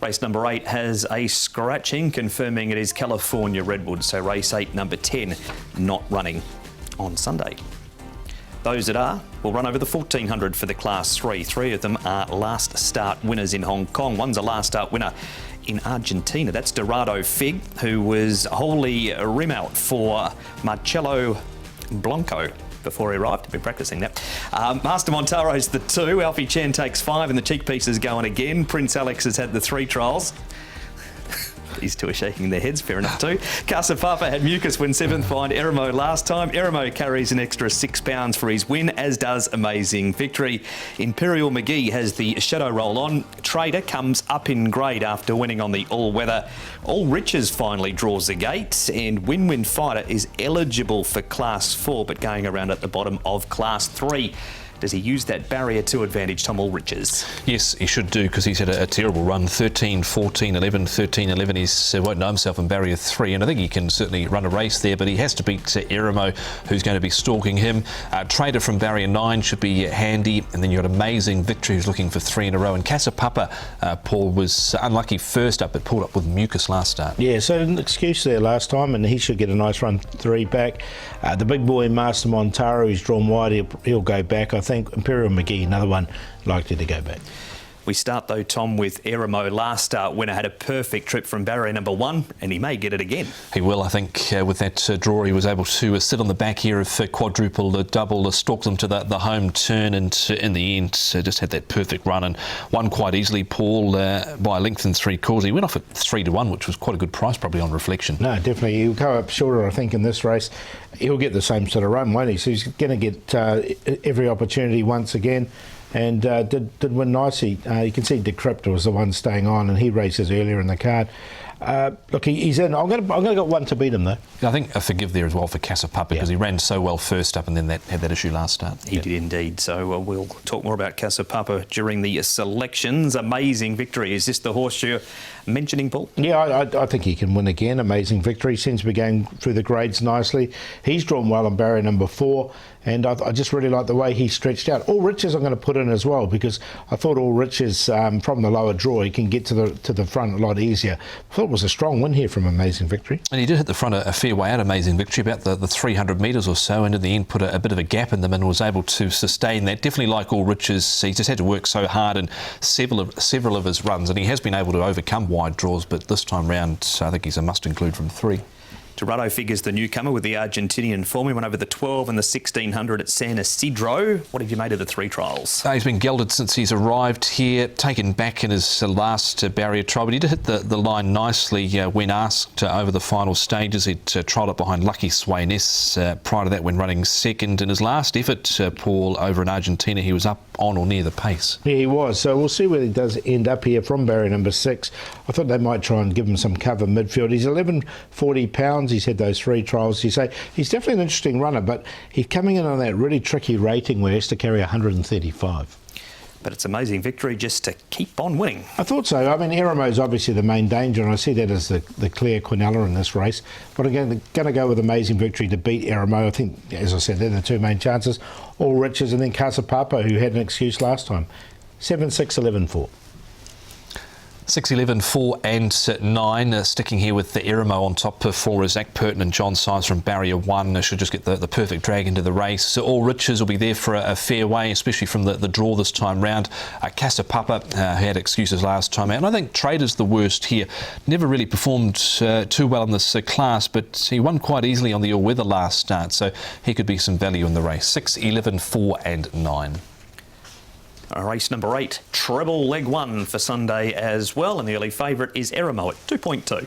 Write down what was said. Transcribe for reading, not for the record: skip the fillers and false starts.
Race number 8 has a scratching, confirming it is California Redwood. So race 8, number 10, not running on Sunday. Those that are will run over the 1400 for the Class 3. 3 of them are last start winners in Hong Kong. One's a last start winner in Argentina. That's Dorado Fig, who was wholly rim out for Marcello Blanco before he arrived. I've been practicing that. Master Montaro's the 2. Alfie Chen takes 5 and the cheek piece is going again. Prince Alex has had the 3 trials. These two are shaking their heads, fair enough too. Casa Papa had Mucus win 7th behind Eremo last time. Eremo carries an extra £6 for his win, as does Amazing Victory. Imperial McGee has the shadow roll on. Trader comes up in grade after winning on the all-weather. All Riches finally draws the gate, and Win Win Fighter is eligible for Class 4, but going around at the bottom of Class 3. Does he use that barrier 2 advantage, Tom Allriches? Yes, he should do, because he's had a terrible run. 13, 14, 11, 13, 11. He's won't know himself in barrier 3, and I think he can certainly run a race there, but he has to beat Eremo, who's going to be stalking him. Trader from barrier 9 should be handy, and then you've got Amazing Victory, who's looking for 3 in a row. And Casa Papa, Paul, was unlucky first up, but pulled up with Mucus last start. Yeah, so an excuse there last time, and he should get a nice run 3 back. The big boy, Master Montaro, he's drawn wide. He'll go back, I think. Imperial McGee, another one, likely to go back. We start though, Tom, with Eremo. Last start winner had a perfect trip from barrier number 1, and he may get it again. He will, I think. With that draw, he was able to sit on the back here of quadruple, double, stalk them to the home turn, and in the end just had that perfect run and won quite easily, Paul, by a length and 3/4. He went off at 3-1, which was quite a good price, probably on reflection. No, definitely. He'll go up shorter, I think, in this race. He'll get the same sort of run, won't he? So he's going to get every opportunity once again. And did win nicely. You can see Decryptor was the one staying on, and he races earlier in the card. Look, he's in. I'm going to get one to beat him, though. I think a forgive there as well for Casa Papa, because he ran so well first up and then had that issue last start. He did indeed. So we'll talk more about Casa Papa during the selections. Amazing Victory. Is this the horse you're mentioning, Paul? Yeah, I think he can win again. Amazing Victory. Seems to be going through the grades nicely. He's drawn well on barrier number 4. And I just really like the way he stretched out. All Riches I'm going to put in as well, because I thought All Riches from the lower draw, he can get to the front a lot easier. I thought it was a strong win here from Amazing Victory. And he did hit the front a fair way out, Amazing Victory, about the 300 metres or so, and in the end put a bit of a gap in them and was able to sustain that. Definitely like All Riches, he just had to work so hard in several of his runs, and he has been able to overcome wide draws, but this time round I think he's a must include from 3. Dorado figures the newcomer with the Argentinian form. He went over the 12 and the 1600 at San Isidro. What have you made of the 3 trials? He's been gelded since he's arrived here, taken back in his last barrier trial, but he did hit the line nicely when asked over the final stages. He'd trialled it behind Lucky Swayness prior to that when running second. In his last effort, Paul, over in Argentina, he was up on or near the pace. Yeah, he was. So we'll see where he does end up here from barrier number 6. I thought they might try and give him some cover midfield. He's 1140 pounds. He's had those 3 trials. You say he's definitely an interesting runner, but he's coming in on that really tricky rating where he has to carry 135. But it's Amazing Victory just to keep on winning. I thought so. I mean, Eremo's obviously the main danger, and I see that as the clear Quinella in this race. But I'm going to go with Amazing Victory to beat Eremo. I think, as I said, they're the 2 main chances. All Riches and then Casa Papa, who had an excuse last time. 7, 6, 11, 4. 6, 11, 4 and 9. Sticking here with the Eremo on top for Zach Purton and John Sides from barrier 1. Should just get the perfect drag into the race. So All Riches will be there for a fair way, especially from the draw this time round. Casa Papa had excuses last time out. And I think Trader's the worst here. Never really performed too well in this class, but he won quite easily on the all-weather last start. So he could be some value in the race. 6, 11, 4 and 9. Race number 8, treble leg 1 for Sunday as well, and the early favourite is Eremo at 2.2.